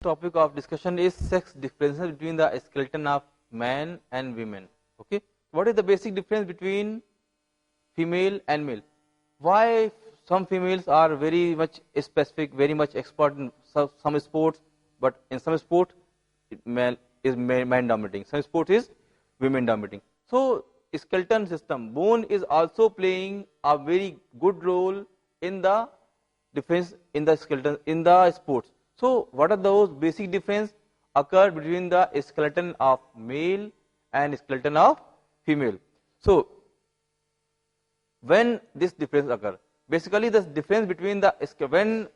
Topic of discussion is sex differences between the skeleton of man and women. Okay, what is the basic difference between female and male? Why some females are very much specific, very much expert in some sports, but in some sport male is man dominating, some sport is women dominating. So skeleton system, bone is also playing a very good role in the difference in the skeleton in the sports. So what are those basic difference occur between the skeleton of male and skeleton of female? So when this difference occur, basically the difference between the when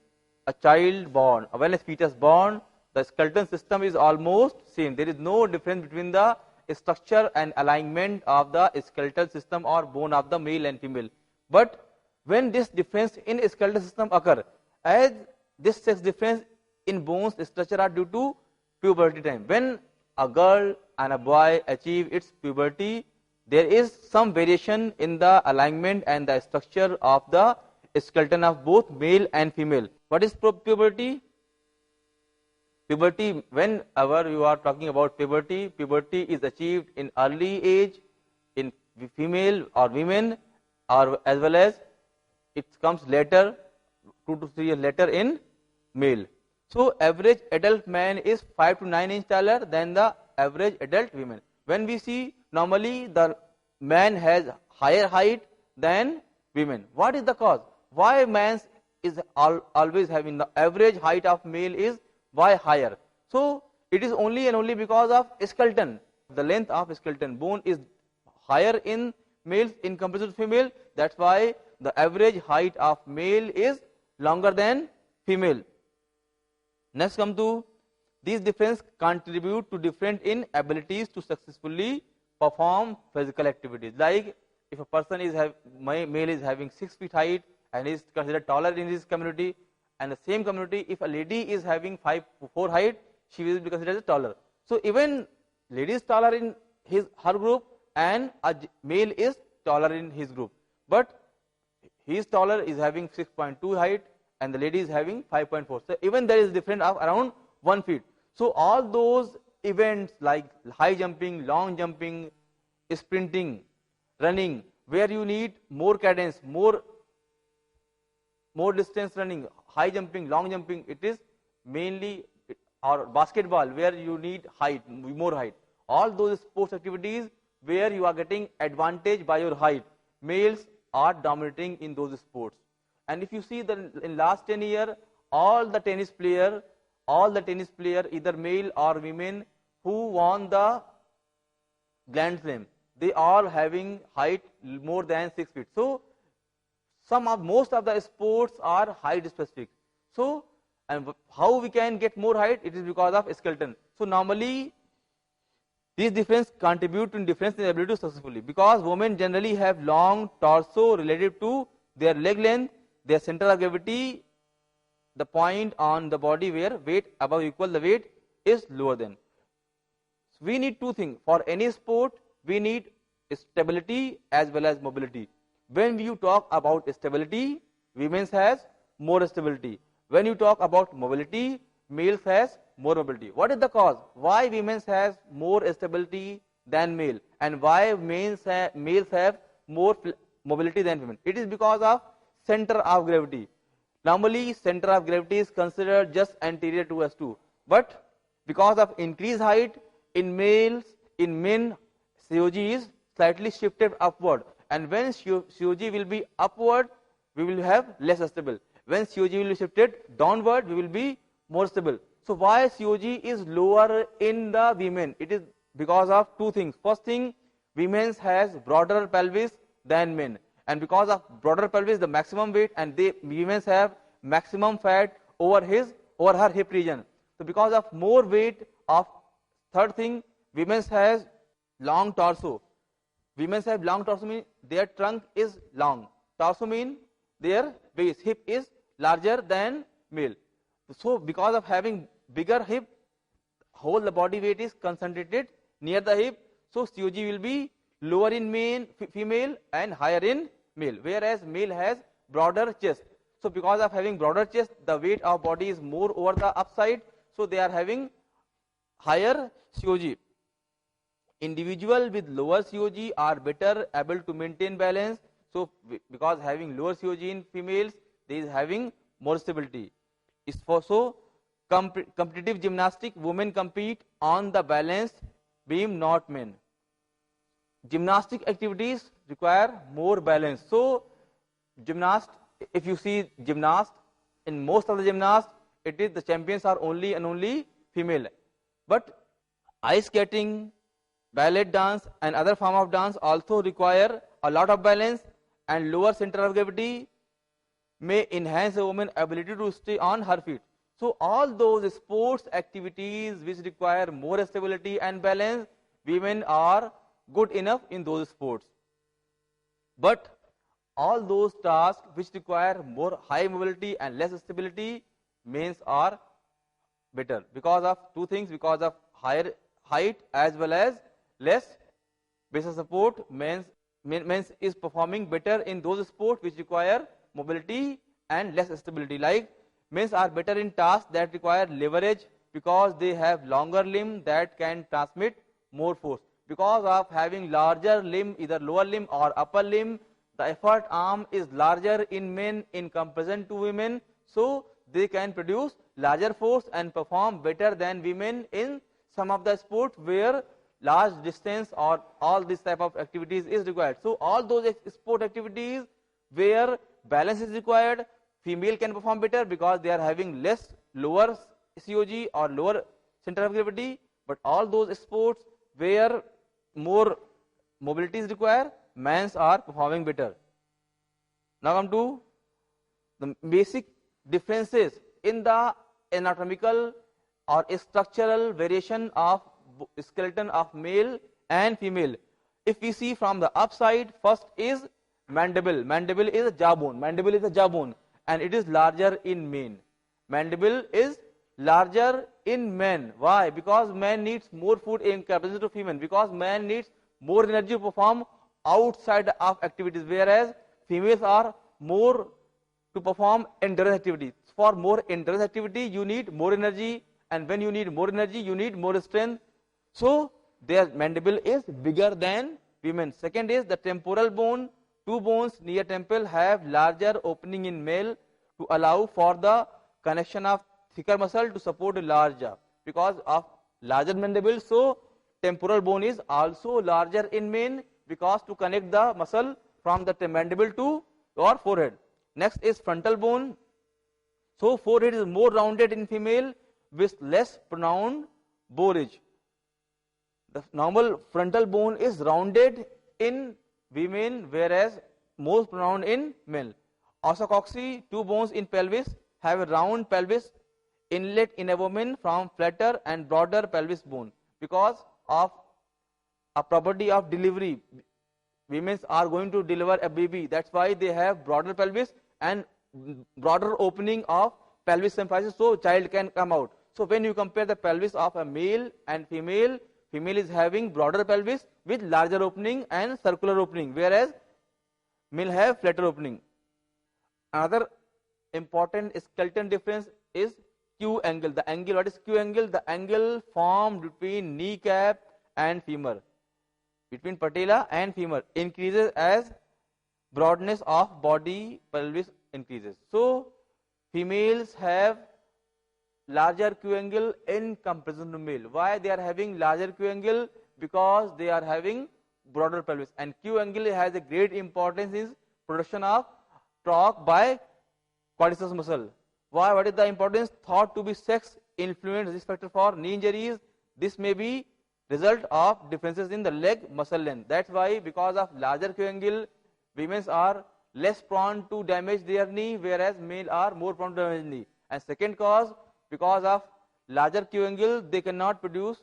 a child born, when a fetus born, the skeleton system is almost same. There is no difference between the structure and alignment of the skeletal system or bone of the male and female. But when this difference in skeletal system occur, as this sex difference in bones structure are due to puberty time. When a girl and a boy achieve its puberty, there is some variation in the alignment and the structure of the skeleton of both male and female. What is puberty? Puberty, whenever you are talking about puberty, puberty is achieved in early age in female or women, or as well as it comes later, 2 to 3 years later in male. So average adult man is 5 to 9 inch taller than the average adult woman. When we see normally the man has higher height than women. What is the cause? Why man is always having the average height of male is why higher? So it is only and only because of skeleton. The length of skeleton bone is higher in males in comparison to female. That's why the average height of male is longer than female. Next come to these difference contribute to different in abilities to successfully perform physical activities. Like if a person is male is having 6 feet height and is considered taller in his community, and the same community if a lady is having 5'4" height, she will be considered as taller. So even lady is taller in her group and a male is taller in his group, but he is taller, is having 6.2 height and the lady is having 5.4. So even there is difference of around 1 feet. So all those events like high jumping, long jumping, sprinting, running, where you need more cadence, more distance running, high jumping, long jumping, it is mainly, or basketball where you need height, more height. All those sports activities where you are getting advantage by your height, males are dominating in those sports. And if you see in last 10 years, all the tennis player, either male or women, who won the Grand Slam, they are having height more than 6 feet. So most of the sports are height specific. So and how we can get more height? It is because of skeleton. So normally these difference contribute to difference in ability to successfully, because women generally have long torso relative to their leg length, their center of gravity, the point on the body where weight above equal the weight is lower than. So we need two things for any sport. We need stability as well as mobility. When you talk about stability, women has more stability. When you talk about mobility, males has more mobility. What is the cause? Why women has more stability than male, and why males have more mobility than women? It is because of center of gravity. Normally center of gravity is considered just anterior to S2, but because of increased height in men, COG is slightly shifted upward, and when COG will be upward, we will have less stable. When COG will be shifted downward, we will be more stable. So why COG is lower in the women? It is because of two things. First thing, women has broader pelvis than men, and because of broader pelvis, the maximum weight, and women have maximum fat over her hip region. So because of more weight of, third thing, women has long torso. Women have long torso mean their trunk is long. Torso mean their base, hip is larger than male. So because of having bigger hip, whole the body weight is concentrated near the hip. So COG will be lower in female and higher in male, whereas male has broader chest. So because of having broader chest, the weight of body is more over the upside. so they are having higher COG. Individual with lower COG are better able to maintain balance. So because having lower COG in females, they is having more stability. It's also competitive gymnastic. Women compete on the balance beam, not men. Gymnastic activities require more balance. So gymnast, if you see gymnast, in most of the gymnasts, it is the champions are only and only female. But ice skating, ballet dance and other form of dance also require a lot of balance, and lower center of gravity may enhance a woman's ability to stay on her feet. So all those sports activities which require more stability and balance, women are good enough in those sports. But all those tasks which require more high mobility and less stability, men are better because of two things: because of higher height as well as less basic support. Men is performing better in those sports which require mobility and less stability. Like men are better in tasks that require leverage because they have longer limb that can transmit more force. Because of having larger limb, either lower limb or upper limb, the effort arm is larger in men in comparison to women, so they can produce larger force and perform better than women in some of the sports where large distance or all this type of activities is required. So all those sport activities where balance is required, female can perform better because they are having less lower COG or lower center of gravity. But all those sports where more mobility is required, men are performing better. Now come to the basic differences in the anatomical or structural variation of skeleton of male and female. If we see from the upside, first is mandible. Mandible is a jawbone. Mandible is a jawbone, and it is larger in men. Mandible is larger in men. Why? Because man needs more food in comparison to female. Because man needs more energy to perform outside of activities, whereas females are more to perform endurance activities. For more endurance activity, you need more energy, and when you need more energy, you need more strength. So their mandible is bigger than women. Second is the temporal bone. Two bones near temple have larger opening in male to allow for the connection of thicker muscle to support a large jaw. Because of larger mandible, so temporal bone is also larger in men because to connect the muscle from the mandible to your forehead. Next is frontal bone. So forehead is more rounded in female with less pronounced bow ridge. The normal frontal bone is rounded in women, whereas most pronounced in male. Ossococci, two bones in pelvis, have a round pelvis inlet in a woman from flatter and broader pelvis bone. Because of a property of delivery, women are going to deliver a baby. That's why they have broader pelvis and broader opening of pelvis symphysis, so child can come out. So when you compare the pelvis of a male and female, female is having broader pelvis with larger opening and circular opening, whereas male have flatter opening. Another important skeleton difference is Q angle. The angle, what is Q angle? The angle formed between kneecap and femur, between patella and femur, increases as broadness of body pelvis increases. So females have larger Q angle in comparison to male. Why they are having larger Q angle? Because they are having broader pelvis, and Q angle has a great importance in production of torque by quadriceps muscle. Why? What is the importance? Thought to be sex influenced risk factor for knee injuries. This may be result of differences in the leg muscle length. That's why, because of larger Q angle, women are less prone to damage their knee, whereas male are more prone to damage knee. And second cause, because of larger Q angle, they cannot produce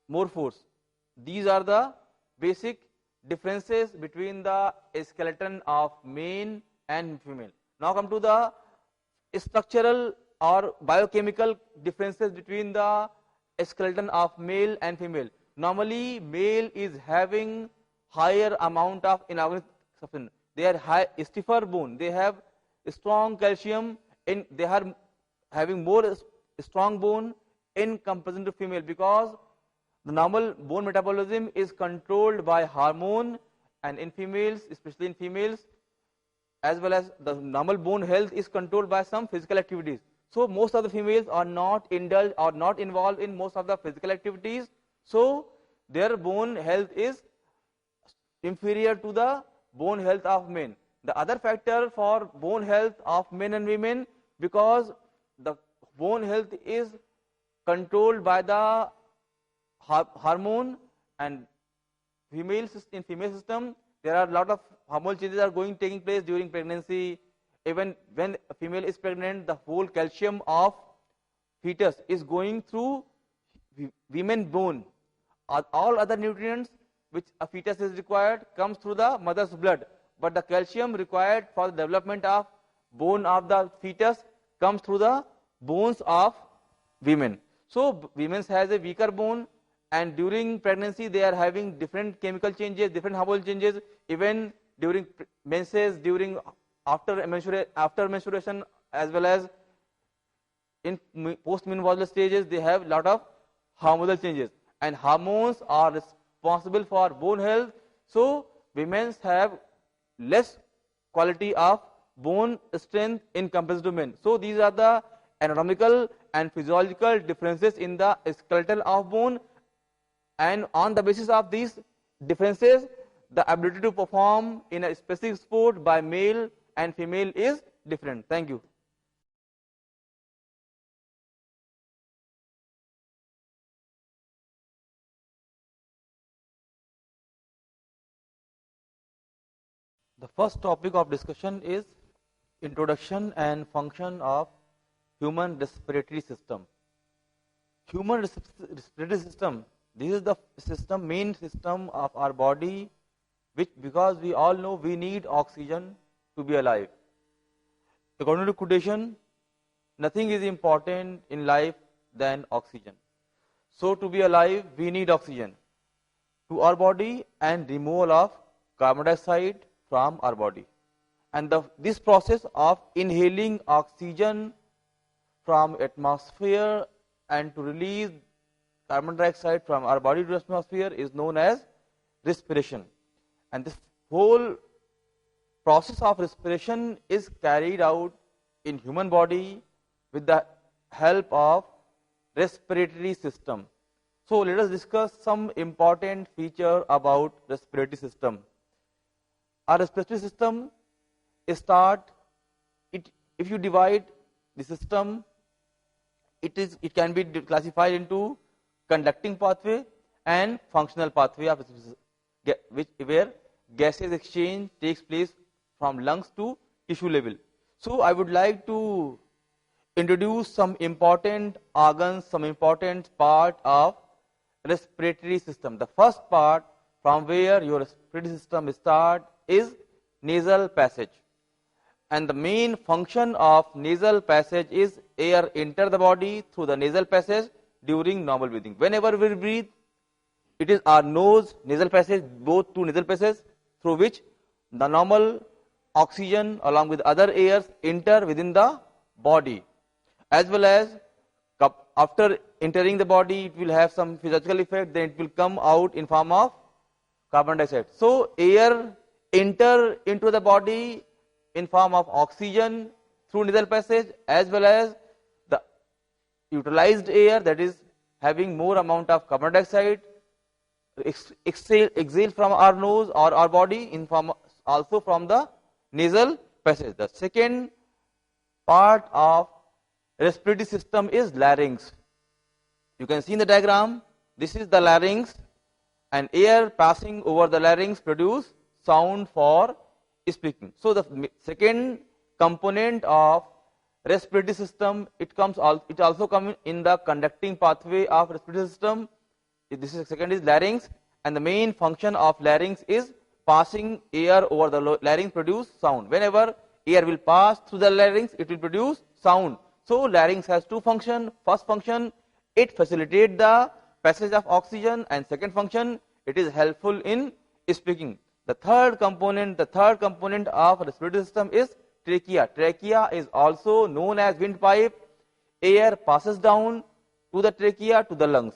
more force. These are the basic differences between the skeleton of male and female. Now come to the structural or biochemical differences between the skeleton of male and female. Normally, male is having higher amount of inorganic substance. They are stiffer bone. They have strong calcium. They are having more strong bone in comparison to female, because the normal bone metabolism is controlled by hormone, and in females, especially in females, as well as the normal bone health is controlled by some physical activities. So most of the females are not indulged or not involved in most of the physical activities, so their bone health is inferior to the bone health of men. The other factor for bone health of men and women, because the bone health is controlled by the hormone, and in female system there are a lot of hormonal changes are taking place during pregnancy. Even when a female is pregnant, the whole calcium of fetus is going through women bone. All other nutrients which a fetus is required comes through the mother's blood, but the calcium required for the development of bone of the fetus comes through the bones of women. So women has a weaker bone, and during pregnancy they are having different chemical changes, different hormonal changes. Even during menses, during after menstruation, as well as in post-menopausal stages, they have lot of hormonal changes, and hormones are responsible for bone health. So women have less quality of bone strength in comparison to men. So these are the anatomical and physiological differences in the skeletal of bone, and on the basis of these differences, the ability to perform in a specific sport by male and female is different. Thank you. The first topic of discussion is introduction and function of human respiratory system. Human respiratory system, this is the main system of our body, which, because we all know, we need oxygen to be alive. According to quotation, nothing is important in life than oxygen. So to be alive, we need oxygen to our body and removal of carbon dioxide from our body. And this process of inhaling oxygen from atmosphere and to release carbon dioxide from our body to atmosphere is known as respiration. And this whole process of respiration is carried out in human body with the help of respiratory system. So let us discuss some important feature about respiratory system. Our respiratory system if you divide the system, it can be classified into conducting pathway and functional pathway of where gases exchange takes place from lungs to tissue level. So I would like to introduce some important organs, some important part of respiratory system. The first part from where your respiratory system starts is nasal passage. And the main function of nasal passage is air enter the body through the nasal passage during normal breathing. Whenever we breathe, it is our nose, nasal passage, both two nasal passages through which the normal oxygen along with other airs enter within the body. As well as after entering the body, it will have some physiological effect, then it will come out in form of carbon dioxide. So air enter into the body in form of oxygen through nasal passage, as well as the utilized air, that is having more amount of carbon dioxide, exhale from our nose or our body in form also from the nasal passage. The second part of respiratory system is larynx. You can see in the diagram, this is the larynx, and air passing over the larynx produce sound for speaking. So the second component of respiratory system, it also comes in the conducting pathway of respiratory system. This is second is larynx, and the main function of larynx is passing air over the larynx produce sound. Whenever air will pass through the larynx, it will produce sound. So larynx has two functions. First function, it facilitates the passage of oxygen, and second function, it is helpful in speaking. The third component of respiratory system is trachea. Trachea is also known as windpipe. air passes down to the trachea to the lungs.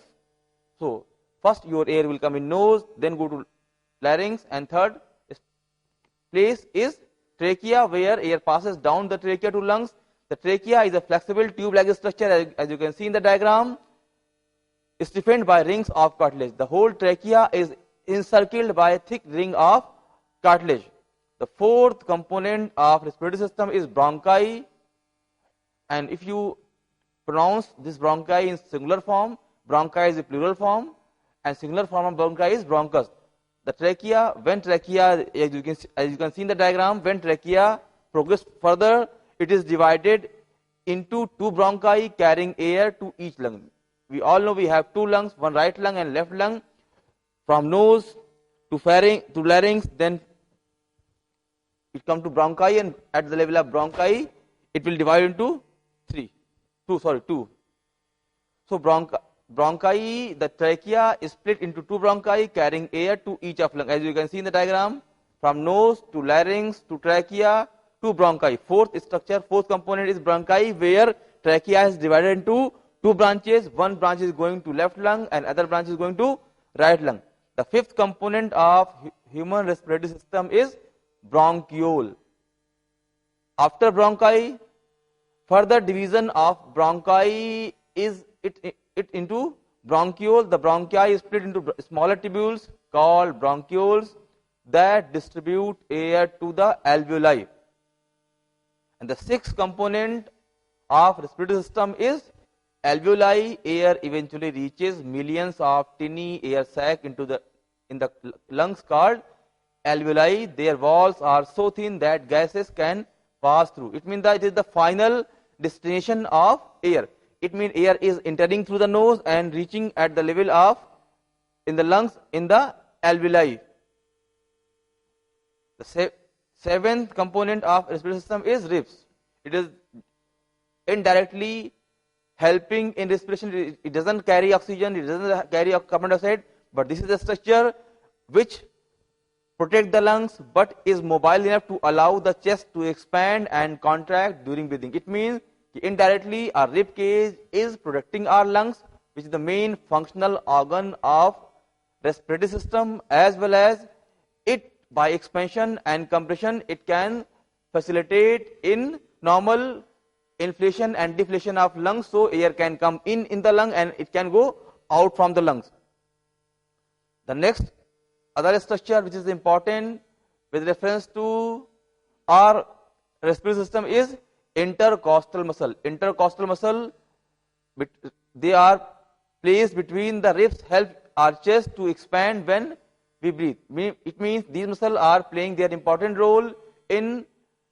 So first your air will come in nose, then go to larynx, and third place is trachea, where air passes down the trachea to lungs. The trachea is a flexible tube-like structure, as you can see in the diagram, stiffened by rings of cartilage. The whole trachea is encircled by a thick ring of cartilage. The fourth component of respiratory system is bronchi, and if you pronounce this bronchi in singular form, bronchi is a plural form, and singular form of bronchi is bronchus. The trachea, when trachea, as you can see in the diagram, when trachea progresses further, it is divided into two bronchi carrying air to each lung. We all know we have two lungs, one right lung and left lung. From nose to pharynx to larynx, then it comes to bronchi, and at the level of bronchi, it will divide into two. So bronchi, the trachea is split into two bronchi carrying air to each of lung. As you can see in the diagram, from nose to larynx to trachea, two bronchi. Fourth component is bronchi, where trachea is divided into two branches. One branch is going to left lung and other branch is going to right lung. The fifth component of human respiratory system is bronchiole. After bronchi, further division of bronchi is it into bronchiole. The bronchi is split into smaller tubules called bronchioles that distribute air to the alveoli. And the sixth component of respiratory system is alveoli. Air eventually reaches millions of tiny air sacs in the lungs called alveoli. Their walls are so thin that gases can pass through. It means that it is the final destination of air. It means air is entering through the nose and reaching at the level of in the lungs in the alveoli. The seventh component of respiratory system is ribs. It is indirectly helping in respiration. It doesn't carry oxygen, it doesn't carry carbon dioxide, but this is a structure which protect the lungs but is mobile enough to allow the chest to expand and contract during breathing. It means indirectly our rib cage is protecting our lungs, which is the main functional organ of respiratory system, as well as it by expansion and compression it can facilitate in normal inflation and deflation of lungs, so air can come in the lung and it can go out from the lungs. The next other structure which is important with reference to our respiratory system is intercostal muscle. Intercostal muscle, they are placed between the ribs, help our chest to expand when we breathe. It means these muscles are playing their important role in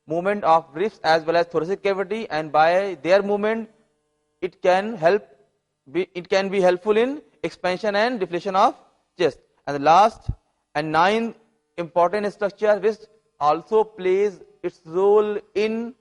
movement of ribs as well as thoracic cavity, and by their movement it can be helpful in expansion and deflation of chest. And the last and ninth important structure which also plays its role in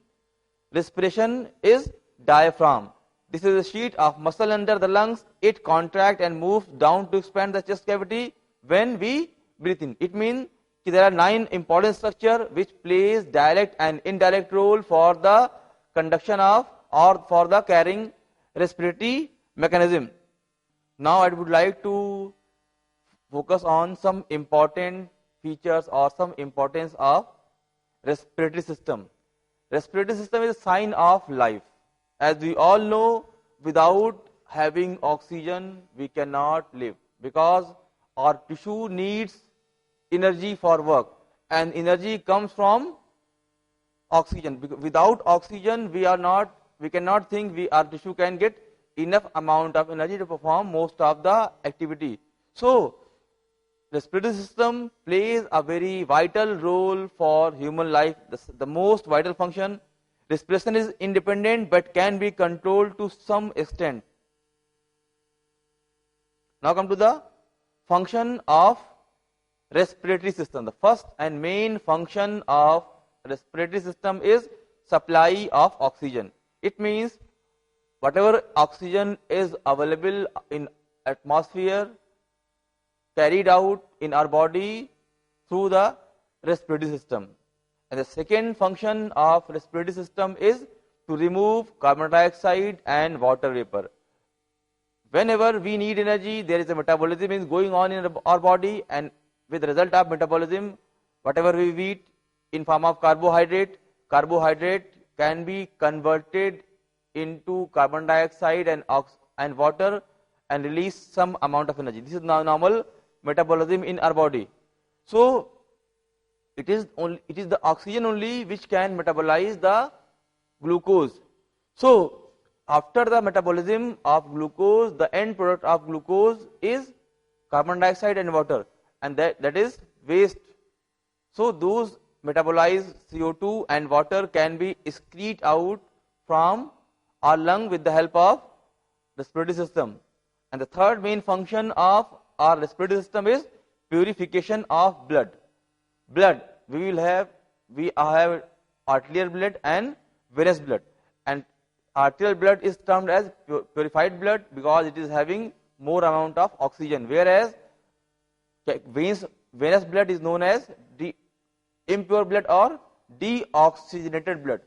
respiration is diaphragm. This is a sheet of muscle under the lungs. It contracts and moves down to expand the chest cavity when we breathe in. It means there are 9 important structures which plays direct and indirect role for the conduction of or for the carrying respiratory mechanism. Now I would like to focus on some important features or some importance of respiratory system. Respiratory system is a sign of life. As we all know, without having oxygen we cannot live, because our tissue needs energy for work, and energy comes from oxygen. Without oxygen we cannot think our tissue can get enough amount of energy to perform most of the activity. So respiratory system plays a very vital role for human life. The most vital function. Respiration is independent but can be controlled to some extent. Now come to the function of respiratory system. The first and main function of respiratory system is supply of oxygen. It means whatever oxygen is available in atmosphere carried out in our body through the respiratory system. And the second function of respiratory system is to remove carbon dioxide and water vapor. Whenever we need energy, there is a metabolism is going on in our body, and with the result of metabolism, whatever we eat in form of carbohydrate can be converted into carbon dioxide and water and release some amount of energy. This is now normal metabolism in our body. So it is the oxygen only which can metabolize the glucose. So after the metabolism of glucose, the end product of glucose is carbon dioxide and water, and that is waste. So those metabolized CO2 and water can be excreted out from our lung with the help of respiratory system. And the third main function of our respiratory system is purification of blood. Blood, we have arterial blood and venous blood, and arterial blood is termed as purified blood because it is having more amount of oxygen, whereas venous blood is known as impure blood or deoxygenated blood.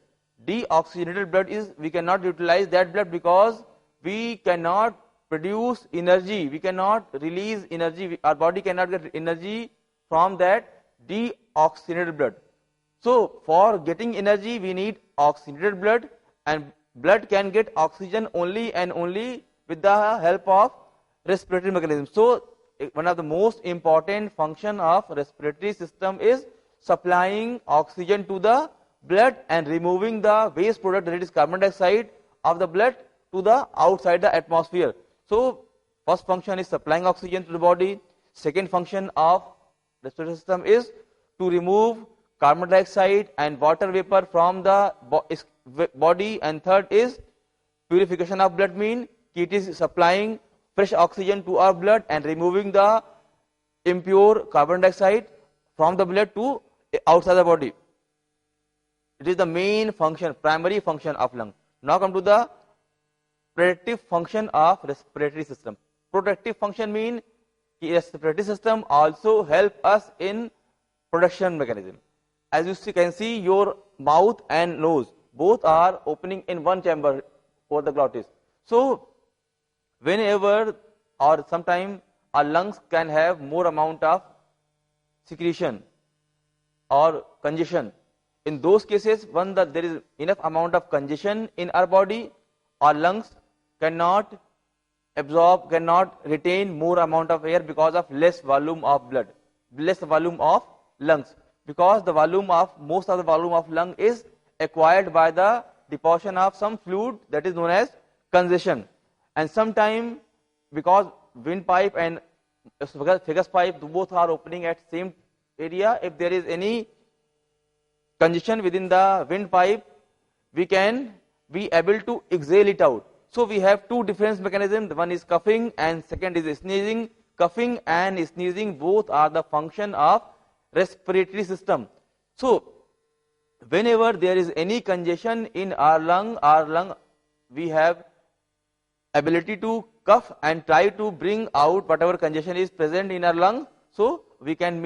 Deoxygenated blood is, we cannot utilize that blood because we cannot produce energy, we cannot release energy, our body cannot get energy from that deoxygenated blood. So for getting energy we need oxygenated blood, and blood can get oxygen only and only with the help of respiratory mechanism. So one of the most important function of respiratory system is supplying oxygen to the blood and removing the waste product, that is carbon dioxide of the blood, to the outside the atmosphere. So first function is supplying oxygen to the body. Second function of respiratory system is to remove carbon dioxide and water vapor from the body, and third is purification of blood, mean it is supplying fresh oxygen to our blood and removing the impure carbon dioxide from the blood to outside the body. It is the main function, primary function of lung. Now come to the protective function of respiratory system. Protective function mean respiratory system also help us in production mechanism. As you can see, your mouth and nose both are opening in one chamber for the glottis. So whenever or sometime our lungs can have more amount of secretion or congestion. In those cases, when there is enough amount of congestion in our body, our lungs cannot absorb, cannot retain more amount of air because of less volume of blood, less volume of lungs, because the volume of most of the volume of lung is acquired by the deposition of some fluid that is known as congestion. And sometime because windpipe and esophagus pipe both are opening at same area, if there is any congestion within the windpipe, we can be able to exhale it out. So we have two different mechanisms. One is coughing and second is sneezing. Coughing and sneezing both are the function of respiratory system. So whenever there is any congestion in our lung, we have ability to cough and try to bring out whatever congestion is present in our lung, so we can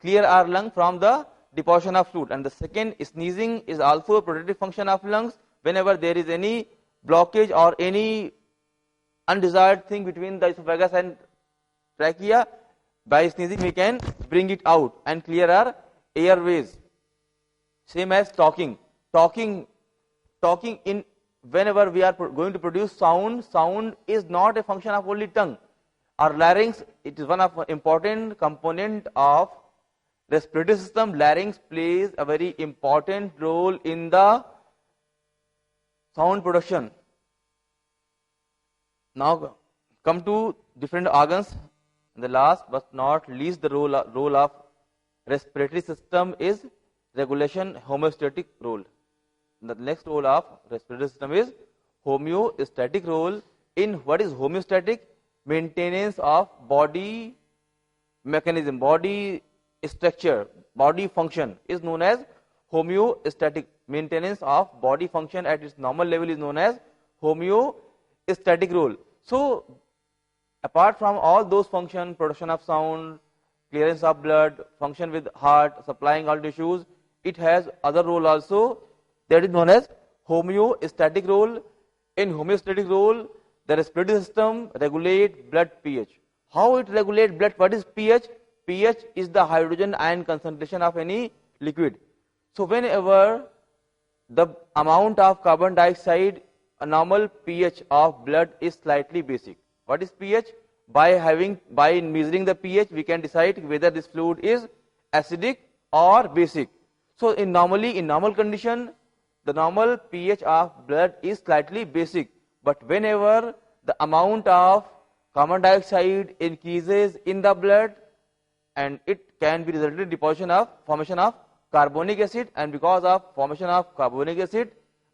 clear our lung from the deposition of fluid. And the second, sneezing, is also a protective function of lungs. Whenever there is any blockage or any undesired thing between the esophagus and trachea, by sneezing we can bring it out and clear our airways. Same as talking in whenever we are going to produce sound is not a function of only tongue. Our larynx, it is one of important component of respiratory system. Larynx plays a very important role in the sound production. Now come to different organs. And the last but not least, the role of respiratory system is regulation, homeostatic role. The next role of respiratory system is homeostatic role. In what is homeostatic? Maintenance of body mechanism, body structure, body function is known as homeostatic. Maintenance of body function at its normal level is known as homeostatic role. So apart from all those functions, production of sound, clearance of blood, function with heart, supplying all tissues, it has other role also, that is known as homeostatic role. In homeostatic role, the respiratory system regulates blood pH. How it regulates blood? What is pH? pH is the hydrogen ion concentration of any liquid. So whenever the amount of carbon dioxide, a normal pH of blood is slightly basic. What is pH? By measuring the pH, we can decide whether this fluid is acidic or basic. So in normal condition, the normal pH of blood is slightly basic. But whenever the amount of carbon dioxide increases in the blood, and it can be resulted in deposition of formation of carbonic acid, and because of formation of carbonic acid,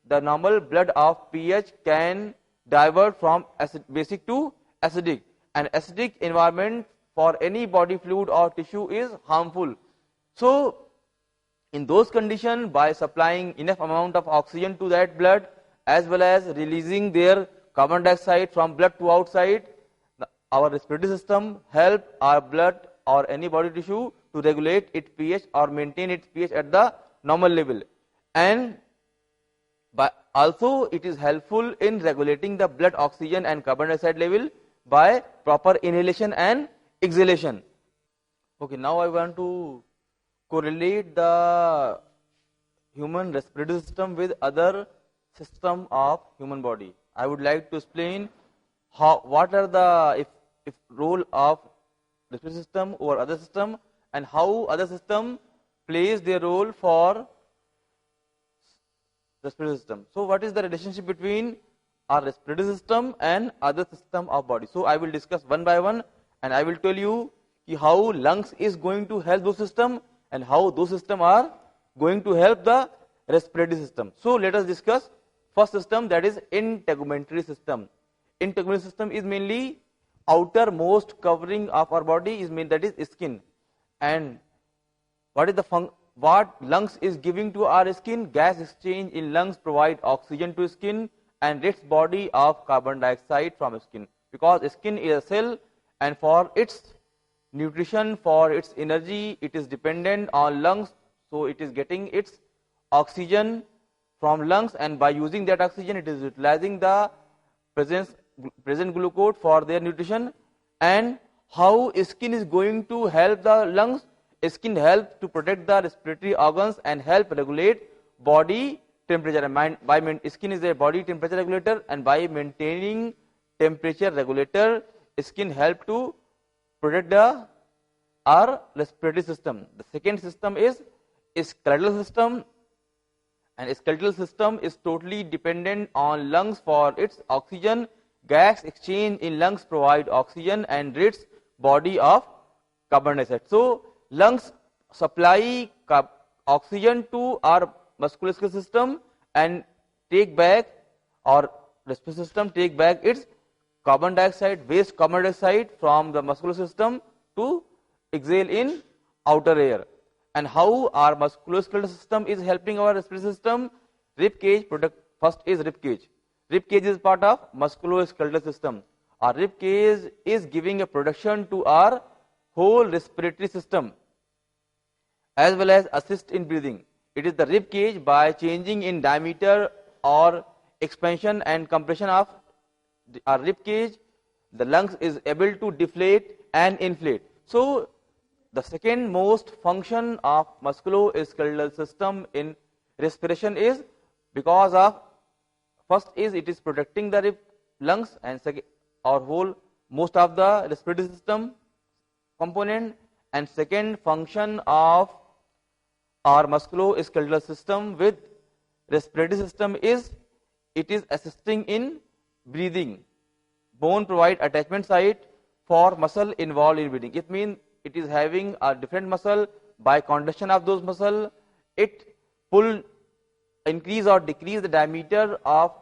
the normal blood of pH can divert from basic to acidic. An acidic environment for any body fluid or tissue is harmful. So in those conditions, by supplying enough amount of oxygen to that blood, as well as releasing their carbon dioxide from blood to outside, our respiratory system help our blood or any body tissue to regulate its pH or maintain its pH at the normal level. And also it is helpful in regulating the blood oxygen and carbon dioxide level by proper inhalation and exhalation. Okay, now I want to correlate the human respiratory system with other system of human body. I would like to explain what are the role of respiratory system over other system, and how other system plays their role for respiratory system. So what is the relationship between our respiratory system and other system of body? So I will discuss one by one, and I will tell you how lungs is going to help those system and how those system are going to help the respiratory system. So let us discuss first system, that is integumentary system. Integumentary system is mainly outermost covering of our body, that is skin. And what is what lungs is giving to our skin? Gas exchange in lungs provide oxygen to skin and rids body of carbon dioxide from skin, because skin is a cell, and for its nutrition, for its energy, it is dependent on lungs. So it is getting its oxygen from lungs, and by using that oxygen, it is utilizing the present glucose for their nutrition. And how skin is going to help the lungs? Skin helps to protect the respiratory organs and help regulate body temperature. And skin is a body temperature regulator, and by maintaining temperature regulator, skin help to protect our respiratory system. The second system is skeletal system, and skeletal system is totally dependent on lungs for its oxygen. Gas exchange in lungs provide oxygen and rids body of carbon dioxide. So lungs supply oxygen to our musculoskeletal system and take back, or respiratory system take back its carbon dioxide, waste carbon dioxide from the muscular system to exhale in outer air. And how our musculoskeletal system is helping our respiratory system? Rib cage first is rib cage. Rib cage is part of musculoskeletal system. Our rib cage is giving a protection to our whole respiratory system, as well as assist in breathing. It is the rib cage, by changing in diameter or expansion and compression of our rib cage, the lungs is able to deflate and inflate. So the second most function of musculoskeletal system in respiration is, because of first is it is protecting the lungs, and second or whole most of the respiratory system component, and second function of our musculoskeletal system with respiratory system is it is assisting in breathing. Bone provide attachment site for muscle involved in breathing. It means it is having a different muscle. By contraction of those muscle, it increase or decrease the diameter of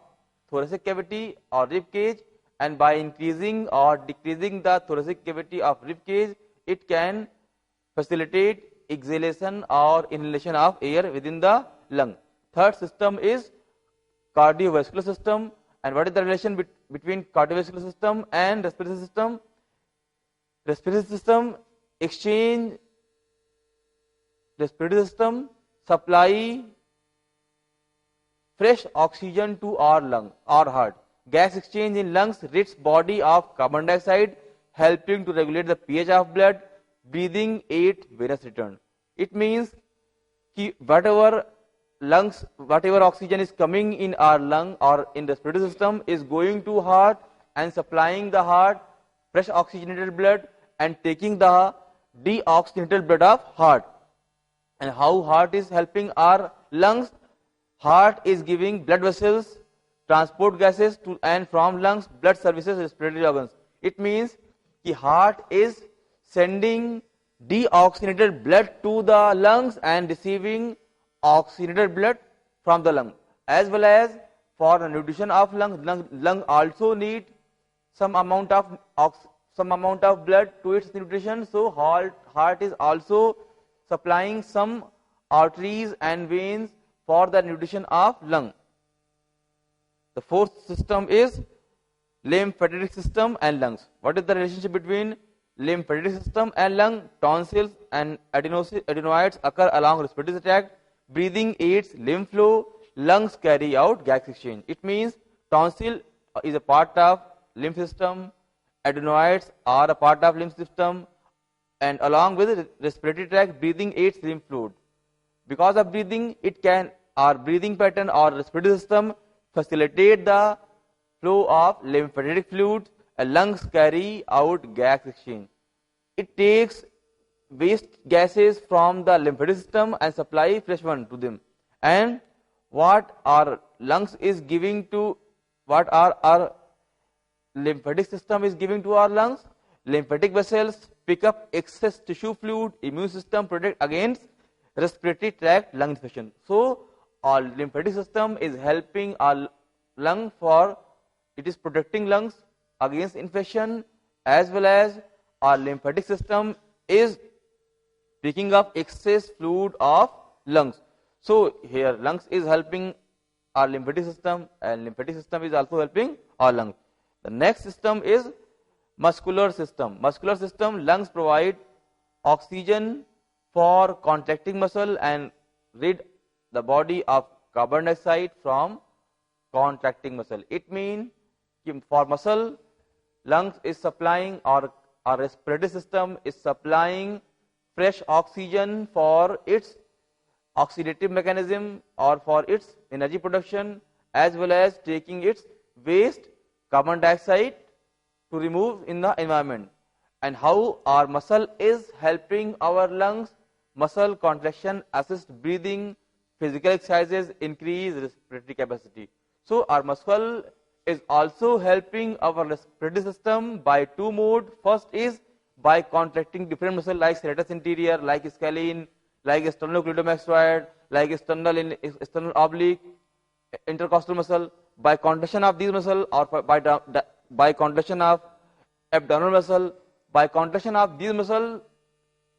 thoracic cavity or rib cage, and by increasing or decreasing the thoracic cavity of rib cage, it can facilitate exhalation or inhalation of air within the lung. Third system is cardiovascular system. And what is the relation between cardiovascular system and respiratory system? Respiratory system exchange, respiratory system supply fresh oxygen to our lung, our heart. Gas exchange in lungs rids body of carbon dioxide, helping to regulate the pH of blood. Breathing aids venous return. It means कि whatever lungs, whatever oxygen is coming in our lung or in the respiratory system is going to heart and supplying the heart fresh oxygenated blood and taking the deoxygenated blood of heart. And how heart is helping our lungs? Heart is giving blood vessels, transport gases to and from lungs, blood services, respiratory organs. It means the heart is sending deoxygenated blood to the lungs and receiving oxygenated blood from the lung. As well as for the nutrition of lung also need some amount of blood to its nutrition. So heart is also supplying some arteries and veins for the nutrition of lung. The fourth system is lymphatic system and lungs. What is the relationship between lymphatic system and lung? Tonsils and adenoids occur along respiratory tract. Breathing aids lymph flow. Lungs carry out gas exchange. It means tonsil is a part of lymph system. Adenoids are a part of lymph system, and along with respiratory tract, breathing aids lymph fluid. Because of breathing, our breathing pattern or respiratory system facilitate the flow of lymphatic fluid, and lungs carry out gas exchange. It takes waste gases from the lymphatic system and supply fresh one to them. And what our lungs is giving to, what our lymphatic system is giving to our lungs? Lymphatic vessels pick up excess tissue fluid, immune system protect against respiratory tract lung infection. So our lymphatic system is helping our lung it is protecting lungs against infection, as well as our lymphatic system is picking up excess fluid of lungs. So here lungs is helping our lymphatic system and lymphatic system is also helping our lungs. The next system is muscular system. Muscular system, lungs provide oxygen for contracting muscle and rid the body of carbon dioxide from contracting muscle. It means for muscle, lungs is supplying, or our respiratory system is supplying fresh oxygen for its oxidative mechanism or for its energy production, as well as taking its waste carbon dioxide to remove in the environment. And how our muscle is helping our lungs? Muscle contraction assist breathing, physical exercises increase respiratory capacity. So our muscle is also helping our respiratory system by two modes. First is by contracting different muscles like serratus anterior, like scalene, like sternocleidomastoid, like external oblique, intercostal muscle. By contraction of these muscles, or by contraction of abdominal muscle, by contraction of these muscles,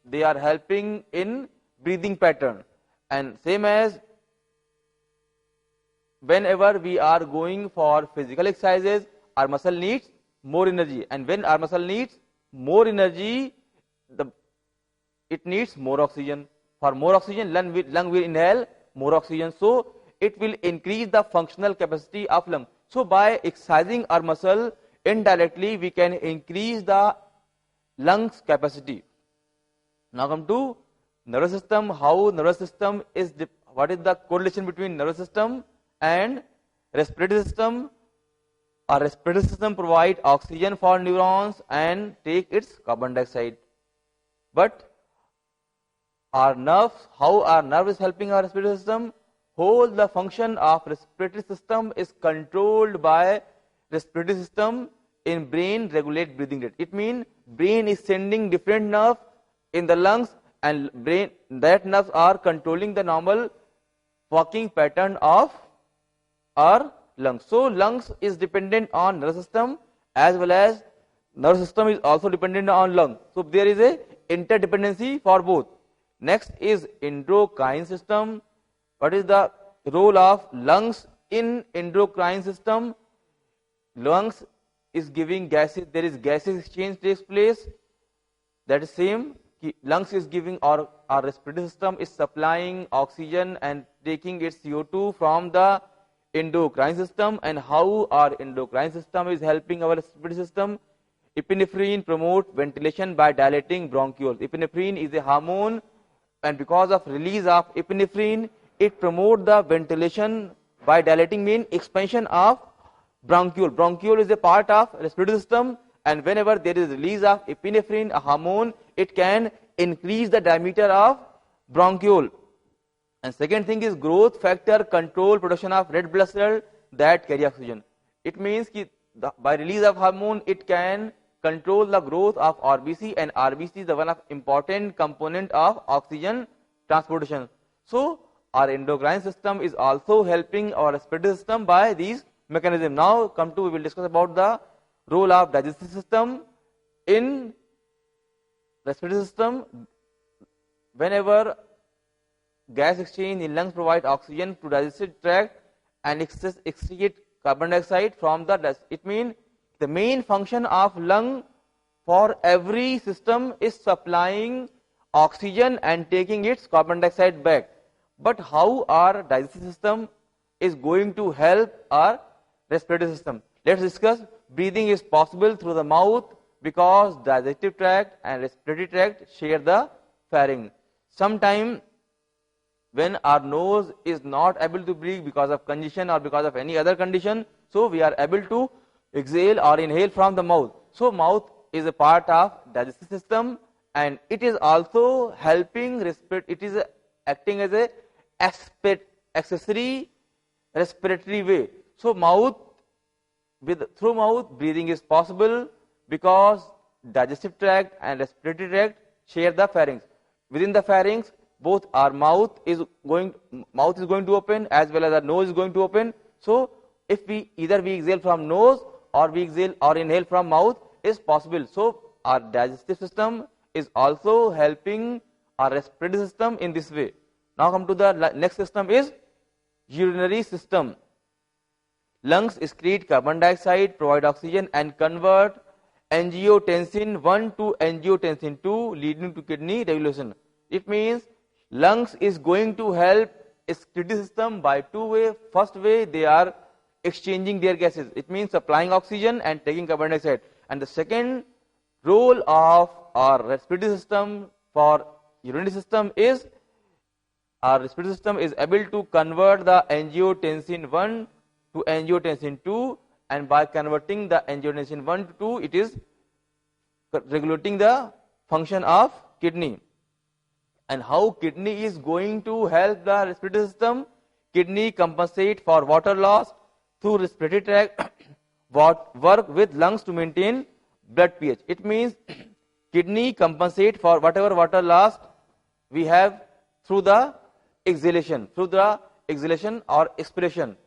they are helping in breathing pattern. And same as whenever we are going for physical exercises, our muscle needs more energy, and when our muscle needs more energy, it needs more oxygen. For more oxygen, lung will inhale more oxygen, so it will increase the functional capacity of lung. So by exercising our muscle, indirectly we can increase the lungs capacity. Now come to nervous system. How nervous system is, what is the correlation between nervous system and respiratory system? Our respiratory system provide oxygen for neurons and take its carbon dioxide. But our nerves, how our nerve is helping our respiratory system? Whole the function of respiratory system is controlled by respiratory system. In brain regulate breathing rate. It means brain is sending different nerves in the lungs, and that nerves are controlling the normal working pattern of our lungs. So lungs is dependent on nervous system, as well as nervous system is also dependent on lung. So there is a interdependency for both. Next is endocrine system. What is the role of lungs in endocrine system? Lungs is giving gases, there is gases exchange takes place. That is same, lungs is giving, or our respiratory system is supplying oxygen and taking its CO2 from the endocrine system, and how our endocrine system is helping our respiratory system. Epinephrine promotes ventilation by dilating bronchioles. Epinephrine is a hormone, and because of release of epinephrine, it promotes the ventilation by dilating, mean expansion of bronchiole. Bronchiole is a part of respiratory system, and whenever there is release of epinephrine, a hormone, it can increase the diameter of bronchiole. And second thing is growth factor control production of red blood cell that carry oxygen. It means that by release of hormone, it can control the growth of RBC, and RBC is the one of important component of oxygen transportation. So our endocrine system is also helping our respiratory system by these mechanisms. Now we will discuss about the role of digestive system in respiratory system. Whenever gas exchange in lungs provide oxygen to digestive tract and excrete carbon dioxide from the dust. It means the main function of lung for every system is supplying oxygen and taking its carbon dioxide back. But how our digestive system is going to help our respiratory system? Let's discuss. Breathing is possible through the mouth because digestive tract and respiratory tract share the pharynx. Sometimes when our nose is not able to breathe because of congestion or because of any other condition, so we are able to exhale or inhale from the mouth. So mouth is a part of digestive system, and it is also helping it is acting as a accessory respiratory way. So through mouth breathing is possible because digestive tract and respiratory tract share the pharynx. Within the pharynx, both our mouth is going to open as well as our nose is going to open. So if either we exhale from nose or we exhale or inhale from mouth is possible. So our digestive system is also helping our respiratory system in this way. Now come to the next system is urinary system. Lungs excrete carbon dioxide, provide oxygen and convert angiotensin 1 to angiotensin 2, leading to kidney regulation. It means lungs is going to help excretory system by two ways. First way, they are exchanging their gases. It means supplying oxygen and taking carbon dioxide. And the second role of our respiratory system for urinary system is our respiratory system is able to convert the angiotensin 1 to angiotensin 2, and by converting the angiotensin 1 to 2, it is regulating the function of kidney. And how kidney is going to help the respiratory system? Kidney compensate for water loss through respiratory tract, work with lungs to maintain blood pH. It means kidney compensate for whatever water loss we have through the exhalation or expiration.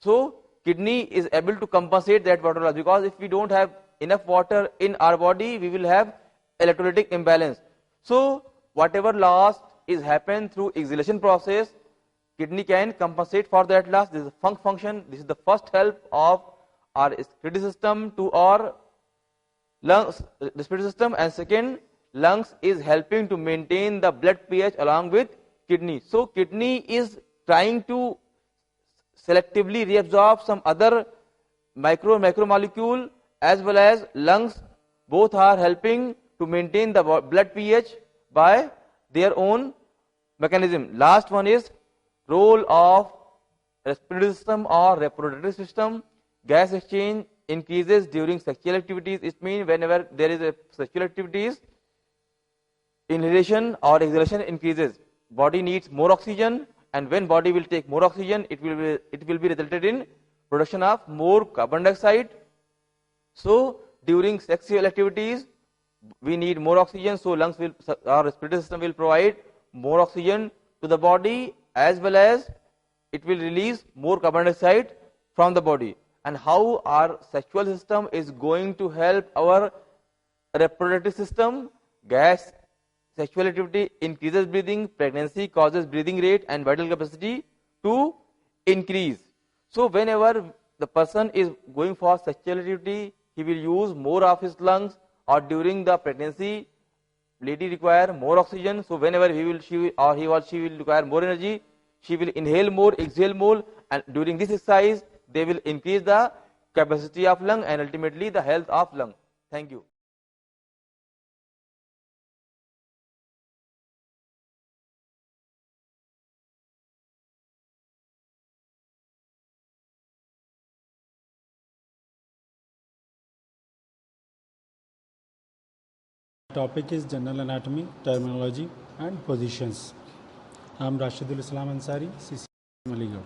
So kidney is able to compensate that water loss, because if we don't have enough water in our body, we will have electrolytic imbalance. So whatever loss is happened through exhalation process, kidney can compensate for that loss. This is a function. This is the first help of our respiratory system to our lungs respiratory system, and second, lungs is helping to maintain the blood pH along with kidney. So kidney is trying to selectively reabsorb some other macromolecule, as well as lungs both are helping to maintain the blood pH by their own mechanism. Last one is role of respiratory system or reproductive system. Gas exchange increases during sexual activities. It means whenever there is a sexual activities, inhalation or exhalation increases. Body needs more oxygen, and when body will take more oxygen, it will be resulted in production of more carbon dioxide. So during sexual activities, we need more oxygen, so our respiratory system will provide more oxygen to the body, as well as it will release more carbon dioxide from the body. And how our sexual system is going to help our reproductive system? Gas sexual activity increases breathing, pregnancy causes breathing rate and vital capacity to increase. So whenever the person is going for sexual activity, he will use more of his lungs, or during the pregnancy, lady require more oxygen. So whenever he or she will require more energy, she will inhale more, exhale more, and during this exercise, they will increase the capacity of lung and ultimately the health of lung. Thank you. Topic is general anatomy, terminology and positions. I am Rashidul Islam Ansari, CC Aligarh.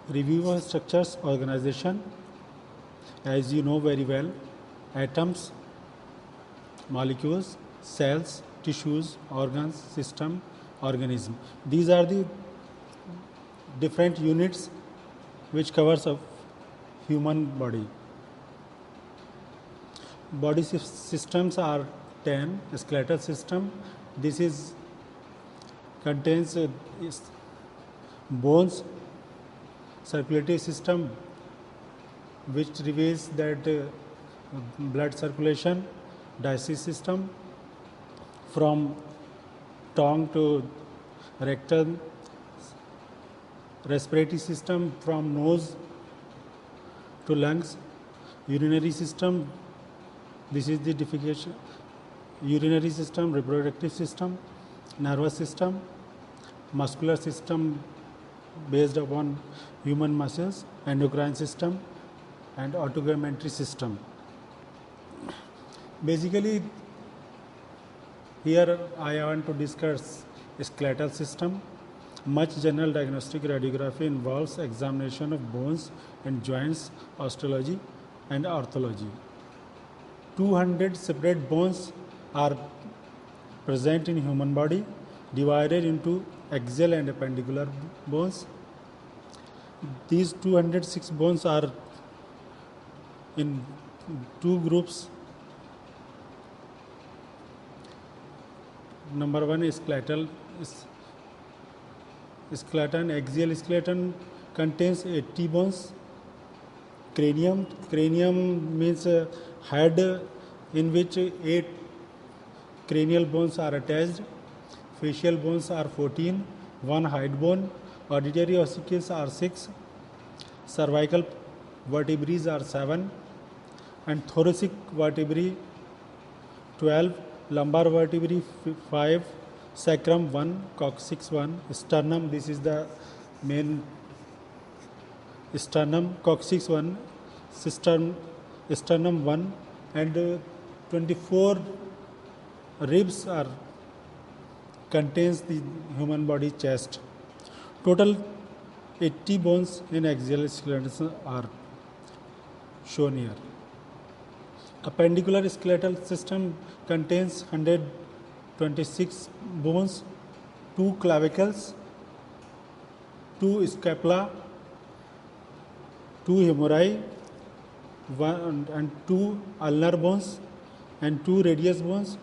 Review of structures, organization. As you know very well, atoms, molecules, cells, tissues, organs, system, organism. These are the different units which covers a human body. Body systems are 10. Skeletal system, this is contains bones. Circulatory system, which reveals that blood circulation. Digestive system, from tongue to rectum. Respiratory system, from nose to lungs. Urinary system, this is the defecation. Urinary system, reproductive system, nervous system, muscular system based upon human muscles, endocrine system and autogumentary system. Basically, here I want to discuss skeletal system. Much general diagnostic radiography involves examination of bones and joints, osteology and orthology. 200 separate bones are present in human body, divided into axial and appendicular bones. These 206 bones are in two groups. Number one is skeletal. Skeleton, axial skeleton contains 80 bones. Cranium means head in which 8 cranial bones are attached. Facial bones are 14, 1 height bone. Auditory ossicles are 6. Cervical vertebrae are 7. And thoracic vertebrae 12. Lumbar vertebrae 5. Sacrum 1. Coccyx 1. Sternum, this is the main sternum. Coccyx 1. Sternum 1. And 24 ribs are contains the human body chest. Total 80 bones in axial skeleton are shown here. Appendicular skeletal system contains 126 bones, 2 clavicles, 2 scapula, 2 humerus, 1 and 2 ulnar bones and 2 radius bones.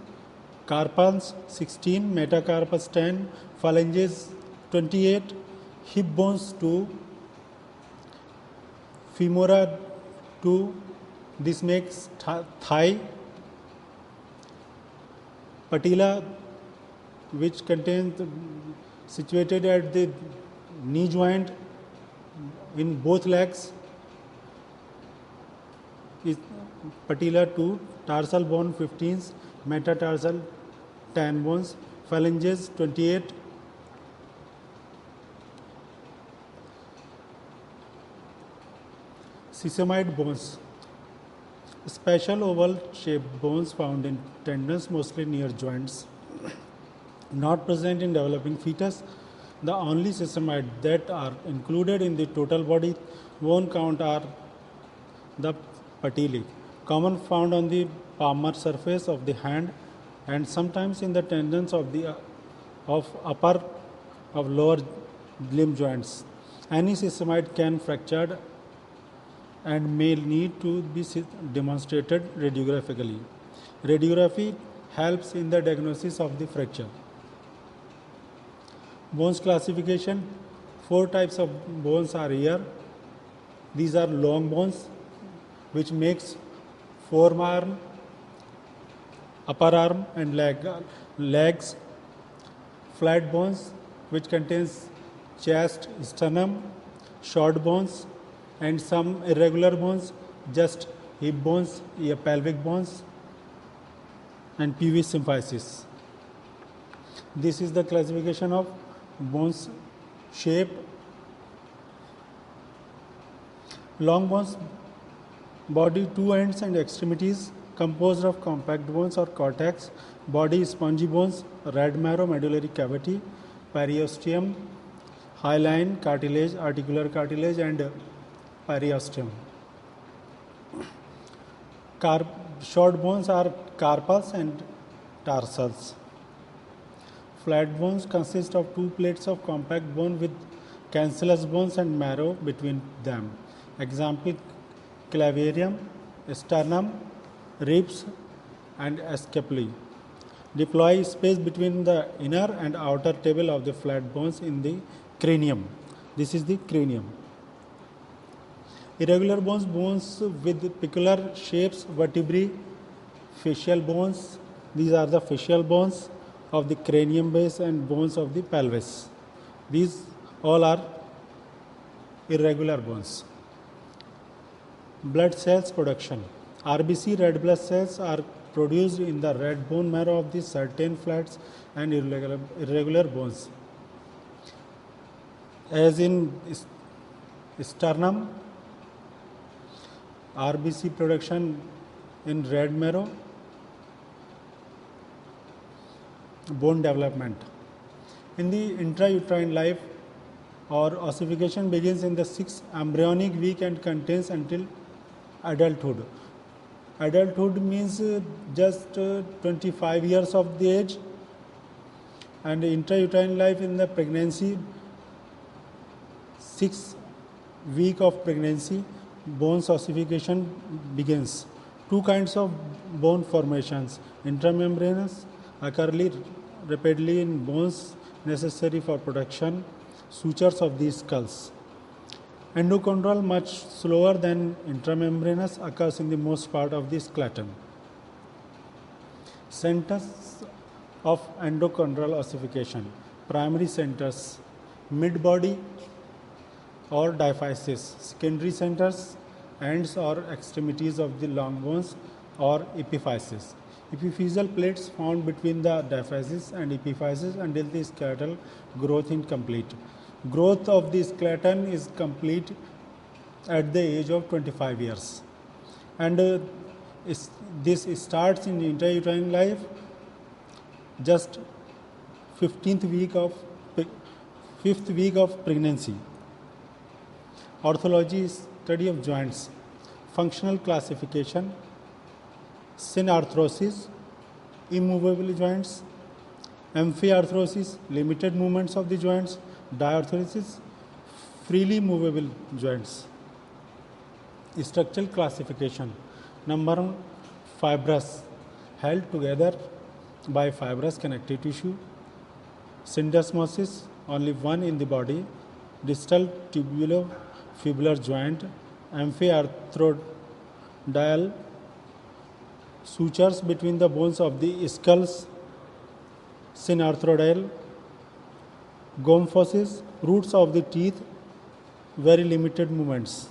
Carpals 16, metacarpus 10, phalanges 28, hip bones 2, femora 2, this makes thigh. Patella, which contains situated at the knee joint in both legs, is patella 2, tarsal bone 15, metatarsal 10 bones, phalanges 28. Sesamoid bones, special oval shaped bones found in tendons mostly near joints, not present in developing fetus. The only sesamoid that are included in the total body bone count are the patellae, common found on the palmar surface of the hand and sometimes in the tendons of the upper of lower limb joints. Any sesamoid can fracture and may need to be demonstrated radiographically. Radiography helps in the diagnosis of the fracture. Bones classification, 4 types of bones are here. These are long bones, which makes forearm, upper arm and legs. Flat bones, which contains chest, sternum, short bones, and some irregular bones, just hip bones, pelvic bones, and pelvis symphysis. This is the classification of bones shape. Long bones, body, two ends and extremities, composed of compact bones or cortex, body, spongy bones, red marrow, medullary cavity, periosteum, hyaline, cartilage, articular cartilage, and periosteum. Short bones are carpals and tarsals. Flat bones consist of two plates of compact bone with cancellous bones and marrow between them. Example, clavarium, sternum, ribs, and scapulae. Deploy space between the inner and outer table of the flat bones in the cranium. This is the cranium. Irregular bones, bones with peculiar shapes, vertebrae, facial bones. These are the facial bones of the cranium base and bones of the pelvis. These all are irregular bones. Blood cells production. RBC, red blood cells, are produced in the red bone marrow of the certain flats and irregular bones. As in sternum, RBC production in red marrow, bone development. In the intrauterine life, or ossification begins in the 6th embryonic week and continues until adulthood. Adulthood means just 25 years of the age, and intrauterine life in the pregnancy, 6th week of pregnancy, bones ossification begins. Two kinds of bone formations, intramembranous, occur rapidly in bones necessary for production, sutures of the skulls. Endochondral, much slower than intramembranous, occurs in the most part of the skeleton. Centers of endochondral ossification. Primary centers, mid-body or diaphysis. Secondary centers, ends or extremities of the long bones or epiphysis. Epiphyseal plates found between the diaphysis and epiphysis until the skeletal growth is complete. Growth of the skeleton is complete at the age of 25 years. And this starts in intrauterine life just 5th week of pregnancy. Orthology is study of joints. Functional classification, synarthrosis, immovable joints, amphiarthrosis, limited movements of the joints, diarthrosis, freely movable joints. Structural classification. Number 1, fibrous, held together by fibrous connective tissue. Syndesmosis, only one in the body. Distal tubulofibular joint. Amphiarthrodial, sutures between the bones of the skulls. Synarthrodial. Gomphosis, roots of the teeth, very limited movements.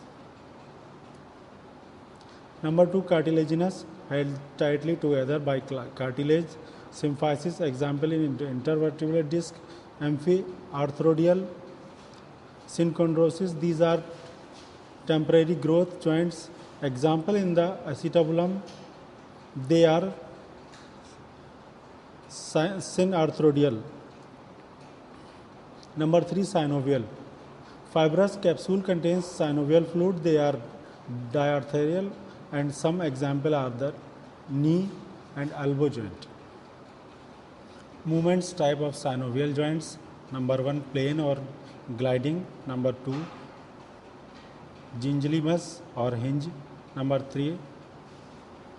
Number 2, cartilaginous, held tightly together by cartilage. Symphysis, example in intervertebral disc. Amphiarthrodial. Synchondrosis, these are temporary growth joints. Example in the acetabulum, they are synarthrodial. Number 3, synovial. Fibrous capsule contains synovial fluid. They are diarthrial, and some example are the knee and elbow joint. Movements type of synovial joints. Number 1, plane or gliding. Number 2, gingivimus or hinge. Number 3,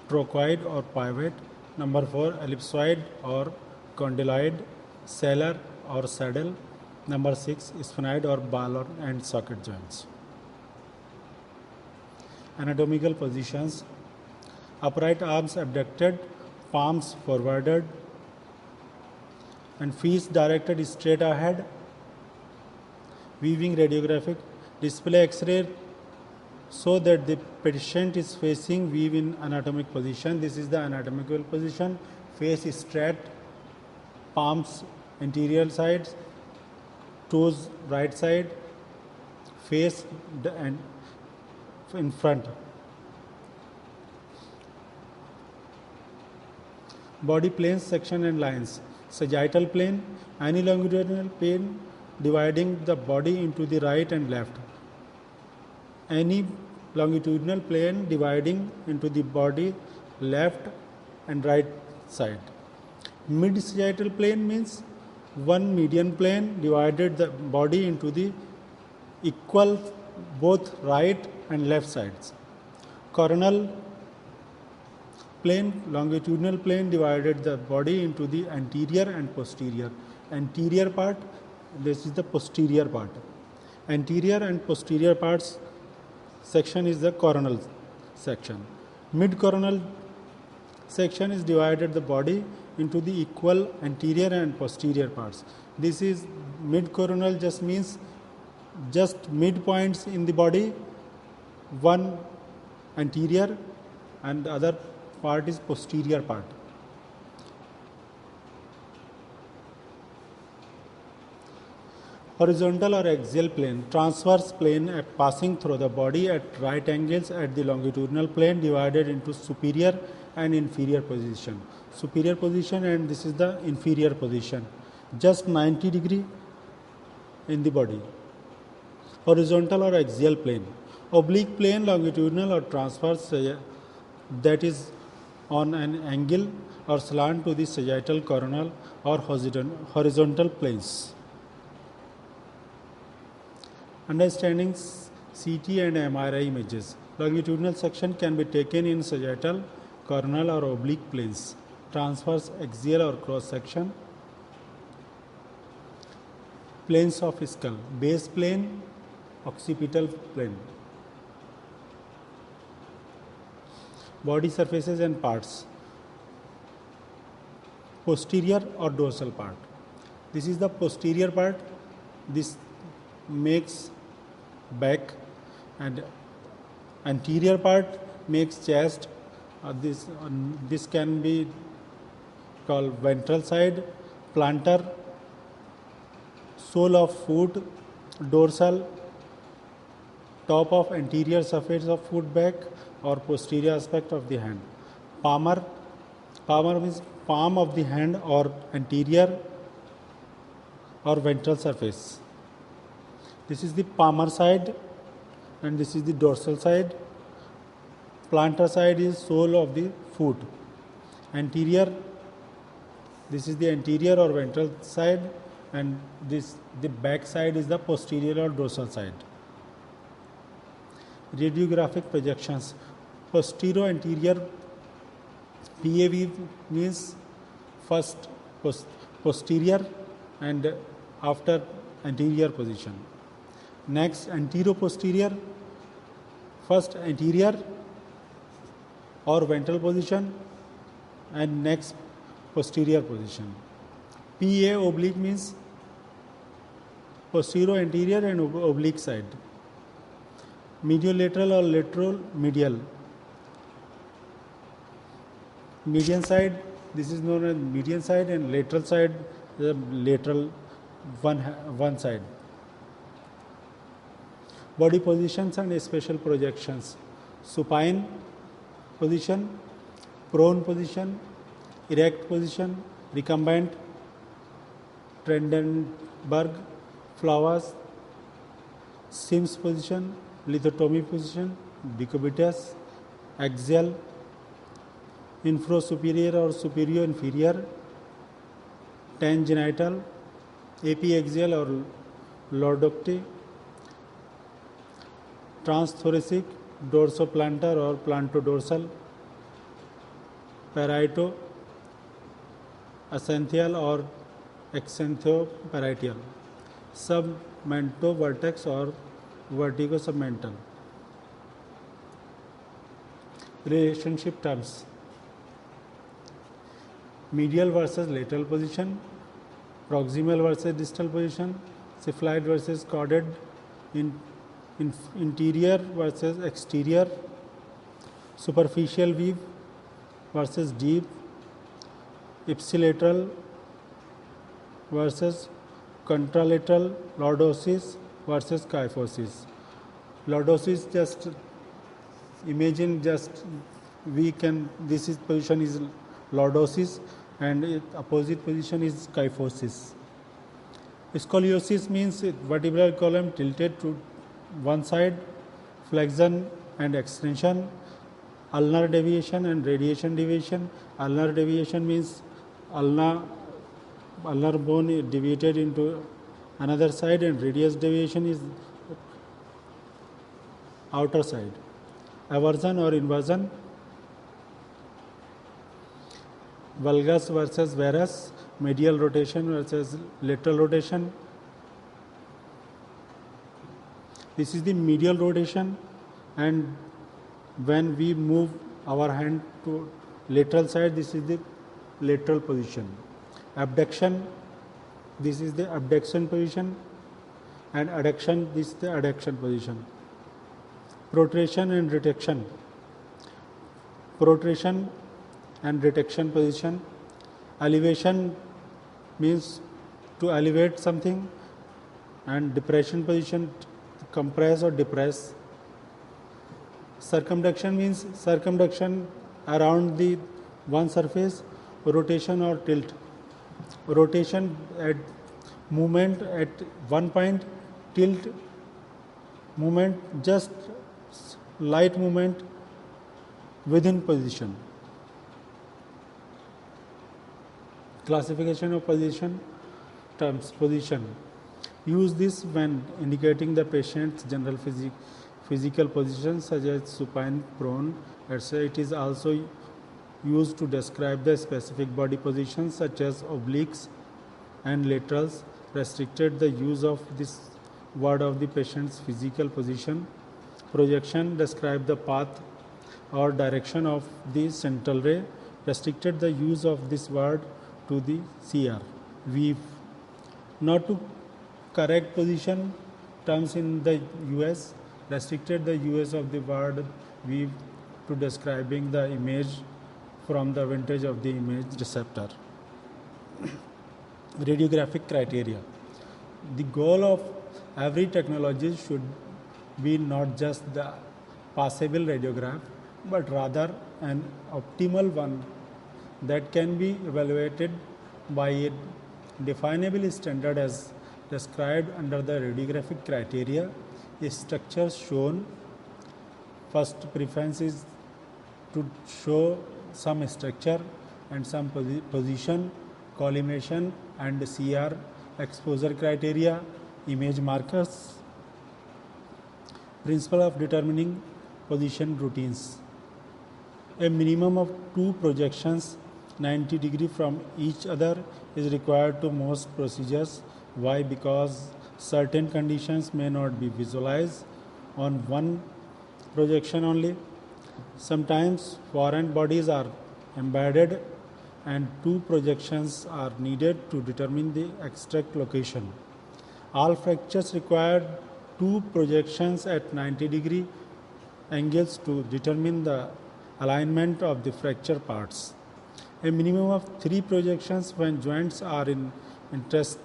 trochoid or pivot. Number 4, ellipsoid or condyloid, cellar or saddle. Number 6, sphenoid or ball and socket joints. Anatomical positions. Upright arms abducted, palms forwarded, and feet directed straight ahead, Viewing radiographic display X-ray so that the patient is facing view in anatomic position. This is the anatomical position. Face is straight, palms anterior sides, toes right side, face and in front. Body planes, section and lines. Sagittal plane, any longitudinal plane dividing the body into the right and left. Any longitudinal plane dividing into the body left and right side. Mid-sagittal plane means one median plane divided the body into the equal both right and left sides. Coronal plane, longitudinal plane divided the body into the anterior and posterior. Anterior part, this is the posterior part. Anterior and posterior parts section is the coronal section. Mid-coronal section is divided the body into the equal anterior and posterior parts. This is mid-coronal just means just midpoints in the body, one anterior and the other part is posterior part. Horizontal or axial plane, transverse plane passing through the body at right angles at the longitudinal plane divided into superior and inferior position. Superior position and this is the inferior position. Just 90 degree in the body. Horizontal or axial plane. Oblique plane, longitudinal or transverse that is on an angle or slant to the sagittal, coronal or horizontal planes. Understanding CT and MRI images. Longitudinal section can be taken in sagittal, coronal or oblique planes. Transverse, axial or cross section. Planes of skull. Base plane, occipital plane. Body surfaces and parts. Posterior or dorsal part. This is the posterior part. This makes back and anterior part makes chest. This can be called ventral side, plantar, sole of foot, dorsal, top of anterior surface of foot back or posterior aspect of the hand. Palmar means palm of the hand or anterior or ventral surface. This is the palmar side and this is the dorsal side. Plantar side is sole of the foot. Anterior, this is the anterior or ventral side and the back side is the posterior or dorsal side. Radiographic projections. Posterior anterior PAV means first posterior and after anterior position. Next antero-posterior, first anterior or ventral position and next posterior position. PA oblique means posterior anterior and oblique side. Mediolateral or lateral medial. Median side, this is known as median side and lateral side, the lateral one side. Body positions and special projections. Supine position, prone position, erect position, recumbent, Trendelenburg, Flowers, Sims position, lithotomy position, decubitus, axial, infrasuperior or superior inferior, tangential, apiaxial or lordotic, transthoracic, dorsoplantar or plantodorsal, parieto, acanthial or acanthoparietal, submentovertex or vertigo-submental. Relationship terms. Medial versus lateral position, proximal versus distal position, cephaloid versus caudate, interior versus exterior, superficial weave versus deep, ipsilateral versus contralateral, lordosis versus kyphosis. Lordosis, just imagine, just we can, this is position is lordosis and opposite position is kyphosis. Scoliosis means vertebral column tilted to one side, flexion and extension, ulnar deviation and radiation deviation. Ulnar deviation means ulnar bone deviated into another side, and radius deviation is outer side. Eversion or inversion, valgus versus varus, medial rotation versus lateral rotation. This is the medial rotation, and when we move our hand to lateral side, this is the lateral position. Abduction, this is the abduction position, and adduction, this is the adduction position. Protrusion and retraction. Protrusion and retraction position. Elevation means to elevate something, and depression position, to compress or depress. Circumduction means circumduction around the one surface, rotation or tilt. Rotation at movement at one point, tilt movement, just light movement within position. Classification of position terms. Position. Use this when indicating the patient's general physical position such as supine, prone, etc. It is also used to describe the specific body positions such as obliques and laterals. Restricted the use of this word of the patient's physical position. Projection, describe the path or direction of the central ray. Restricted the use of this word to the CR. Weave, not to correct position terms in the US. Restricted the use of the word weave to describing the image from the vantage of the image receptor. Radiographic criteria. The goal of every technology should be not just the passable radiograph, but rather an optimal one that can be evaluated by a definable standard as described under the radiographic criteria. A structure shown, first preference is to show some structure and some position, collimation and CR, exposure criteria, image markers. Principle of determining position routines. A minimum of 2 projections 90 degrees from each other is required to most procedures. Why? Because certain conditions may not be visualized on one projection only. Sometimes foreign bodies are embedded and 2 projections are needed to determine the exact location. All fractures require 2 projections at 90 degree angles to determine the alignment of the fracture parts. A minimum of 3 projections when joints are in interest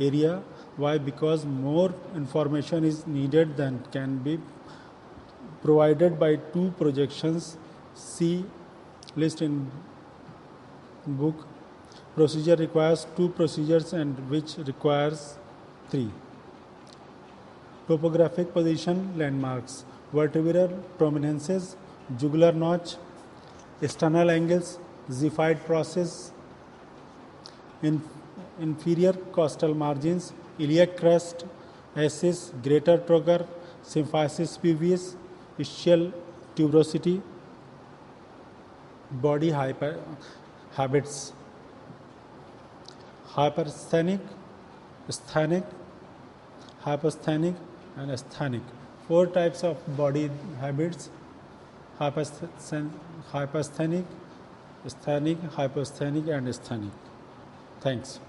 area. Why? Because more information is needed than can be provided by 2 projections. See list in book. Procedure requires 2 procedures and which requires 3. Topographic position landmarks. Vertebral prominences, jugular notch, sternal angles, Ziphioid process, inferior costal margins, iliac crest, ascis, greater trocar, symphysis pubis, ischial tuberosity, body habits, hypersthenic, sthenic, hyposthenic and sthenic. 4 types of body habits: hypersthenic, sthenic, hyposthenic and sthenic. Thanks.